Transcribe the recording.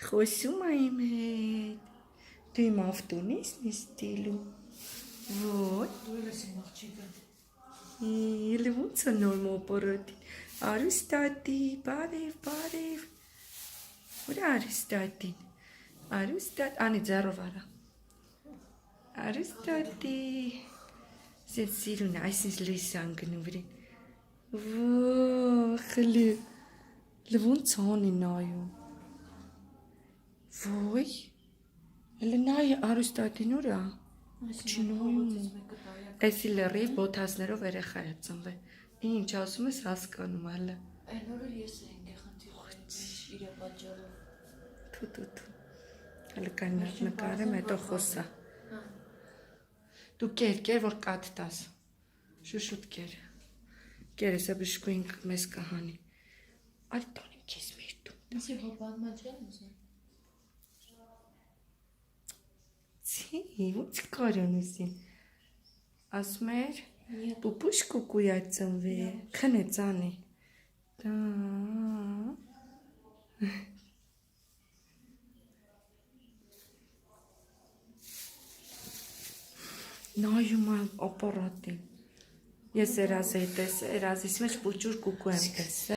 Խոսում է իմ հետ։ Դու իմ ավտոն ես նստելու։ Ոտ։ Դու ես իմ աղջիկը։ Էլ ոնց է նոր մոպորոտին։ Արուստատի, բարև։ Ուր է Արուստատին։ Անի ձեռով արա։ Արուստատի։ Սենց սիրուն է, այսինչ լույս է անգնում վրին։ Խլի։ Ոնց անի նայում։ Ոյ։ Էլ նայ Արուստատին ուր է։ Էսի լրիվ բոթասներով երեխա է ծնվել։ Ինչ ասում ես հասկանում ալը։ Այն օրը ես էինք խնդիրը իր պատճառով։ Թու։ Հələ կան նկարեմ, հետո խոսա։ Դու կեր, որ կատ տաս։ Շուշուտ կեր։ Կեր էսա բշկույն մեզ կահանի։ Այլ տանիմ քեզ մեր դու։ Իսկ հոբանման չեմ ուզում։ Չի, ո՞նց կարոն ուզին։ Ասում էր, պուպուշ կուկույա ծնվել, քնեց անի։ Դա։ Նայում եմ ապարատին։ Ես երազի հետ եմ, երազիս մեջ պուճուր կուկու եմ տեսել։